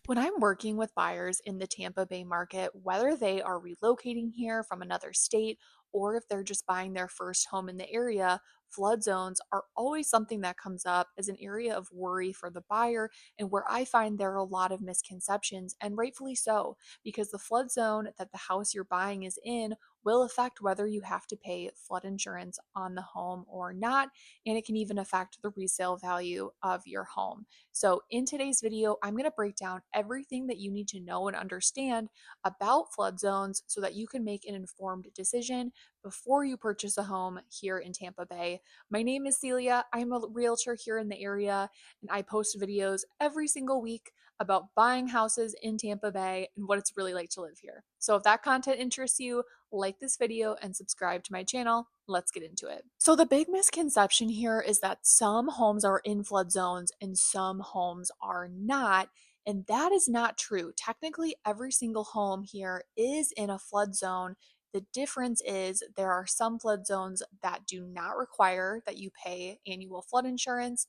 When I'm working with buyers in the Tampa Bay market, whether they are relocating here from another state or if they're just buying their first home in the area, flood zones are always something that comes up as an area of worry for the buyer, and where I find there are a lot of misconceptions, and rightfully so, because the flood zone that the house you're buying is in will affect whether you have to pay flood insurance on the home or not, and it can even affect the resale value of your home. So, in today's video, I'm going to break down everything that you need to know and understand about flood zones so that you can make an informed decision before you purchase a home here in Tampa Bay. My name is Celia. I'm a realtor here in the area, and I post videos every single week about buying houses in Tampa Bay and what it's really like to live here. So, if that content interests you, like this video and subscribe to my channel. Let's get into it. So, the big misconception here is that some homes are in flood zones and some homes are not. And that is not true. Technically, every single home here is in a flood zone. The difference is there are some flood zones that do not require that you pay annual flood insurance,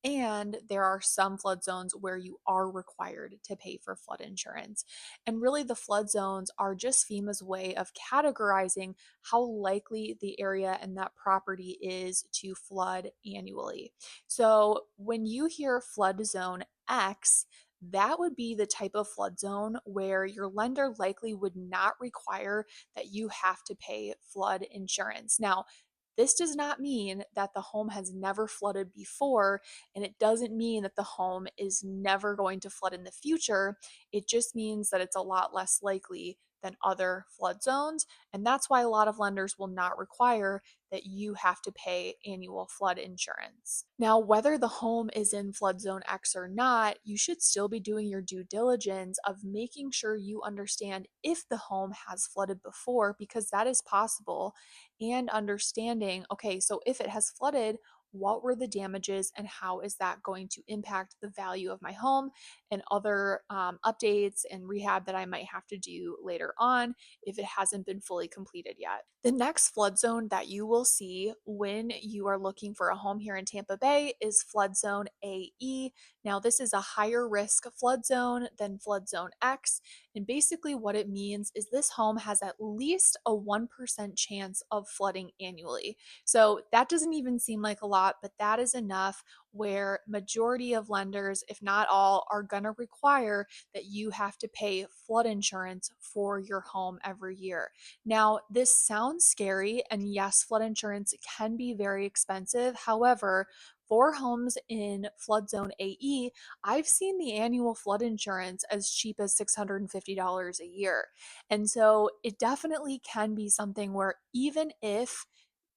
and there are some flood zones where you are required to pay for flood insurance. And really, the flood zones are just FEMA's way of categorizing how likely the area and that property is to flood annually. So when you hear flood zone X, that would be the type of flood zone where your lender likely would not require that you have to pay flood insurance. Now, this does not mean that the home has never flooded before, and it doesn't mean that the home is never going to flood in the future. It just means that it's a lot less likely than other flood zones. And that's why a lot of lenders will not require that you have to pay annual flood insurance. Now, whether the home is in flood zone X or not, you should still be doing your due diligence of making sure you understand if the home has flooded before, because that is possible, and understanding, okay, so if it has flooded, what were the damages and how is that going to impact the value of my home and other updates and rehab that I might have to do later on if it hasn't been fully completed yet. The next flood zone that you will see when you are looking for a home here in Tampa Bay is flood zone AE. Now, this is a higher risk flood zone than flood zone X. And basically, what it means is this home has at least a 1% chance of flooding annually. So that doesn't even seem like a lot, but that is enough where majority of lenders, if not all, are going to require that you have to pay flood insurance for your home every year. Now, this sounds scary, and yes, flood insurance can be very expensive. However, for homes in flood zone AE, I've seen the annual flood insurance as cheap as $650 a year. And so it definitely can be something where even if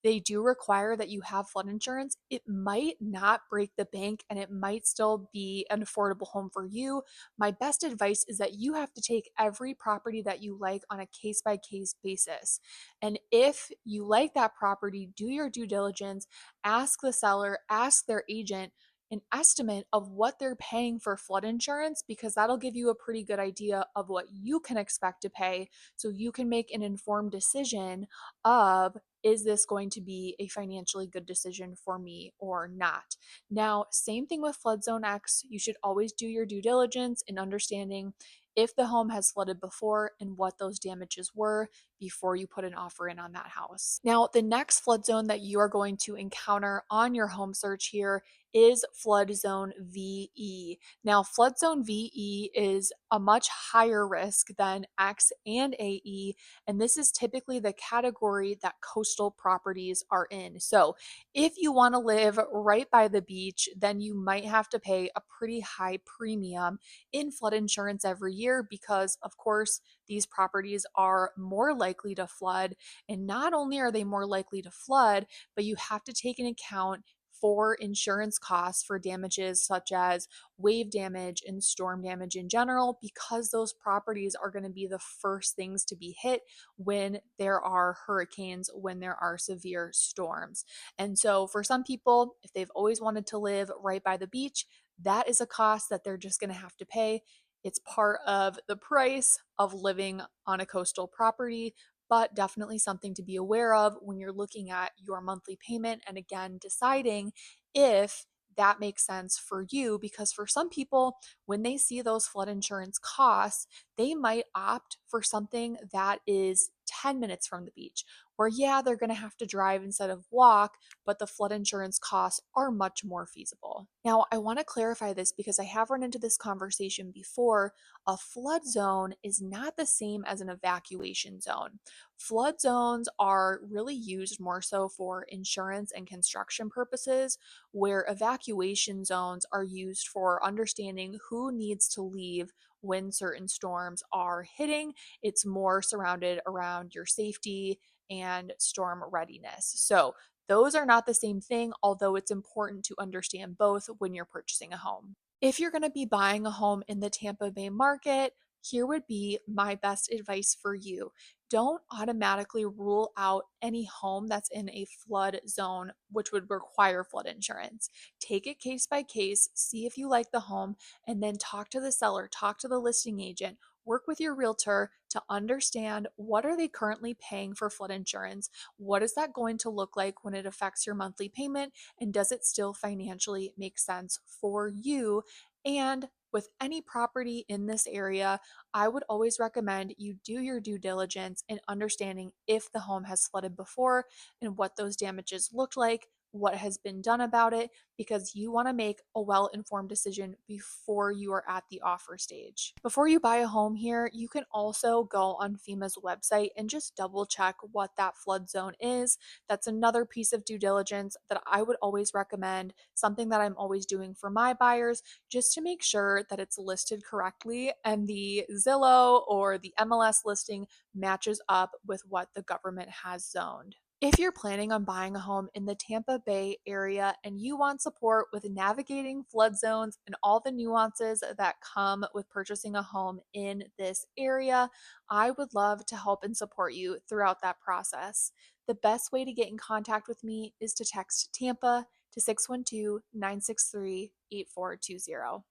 they do require that you have flood insurance, it might not break the bank and it might still be an affordable home for you. My best advice is that you have to take every property that you like on a case by case basis. And if you like that property, do your due diligence, ask the seller, ask their agent an estimate of what they're paying for flood insurance, because that'll give you a pretty good idea of what you can expect to pay so you can make an informed decision of, is this going to be a financially good decision for me or not? Now, same thing with flood zone X. You should always do your due diligence in understanding if the home has flooded before and what those damages were before you put an offer in on that house. Now, the next flood zone that you are going to encounter on your home search here is flood zone VE. Now, flood zone VE is a much higher risk than X and AE, and this is typically the category that coastal properties are in. So, if you want to live right by the beach, then you might have to pay a pretty high premium in flood insurance every year because, of course, these properties are more likely to flood. And not only are they more likely to flood, but you have to take into account for insurance costs for damages such as wave damage and storm damage in general, because those properties are going to be the first things to be hit when there are hurricanes, when there are severe storms. And so for some people, if they've always wanted to live right by the beach, that is a cost that they're just going to have to pay. It's part of the price of living on a coastal property, but definitely something to be aware of when you're looking at your monthly payment and again deciding if that makes sense for you, because for some people, when they see those flood insurance costs, they might opt for something that is 10 minutes from the beach, where, yeah, they're going to have to drive instead of walk, but the flood insurance costs are much more feasible. Now, I want to clarify this because I have run into this conversation before. A flood zone is not the same as an evacuation zone. Flood zones are really used more so for insurance and construction purposes, where evacuation zones are used for understanding who needs to leave when certain storms are hitting. It's more surrounded around your safety and storm readiness. So, those are not the same thing, although it's important to understand both when you're purchasing a home. If you're going to be buying a home in the Tampa Bay market, here would be my best advice for you. Don't automatically rule out any home that's in a flood zone, which would require flood insurance. Take it case by case, see if you like the home, and then talk to the seller, talk to the listing agent, work with your realtor to understand what are they currently paying for flood insurance, what is that going to look like when it affects your monthly payment, and does it still financially make sense for you? And with any property in this area, I would always recommend you do your due diligence in understanding if the home has flooded before and what those damages looked like, what has been done about it, because you want to make a well informed decision before you are at the offer stage. Before you buy a home here, you can also go on FEMA's website and just double check what that flood zone is. That's another piece of due diligence that I would always recommend, something that I'm always doing for my buyers, just to make sure that it's listed correctly and the Zillow or the MLS listing matches up with what the government has zoned. If you're planning on buying a home in the Tampa Bay area and you want support with navigating flood zones and all the nuances that come with purchasing a home in this area, I would love to help and support you throughout that process. The best way to get in contact with me is to text Tampa to 612-963-8420.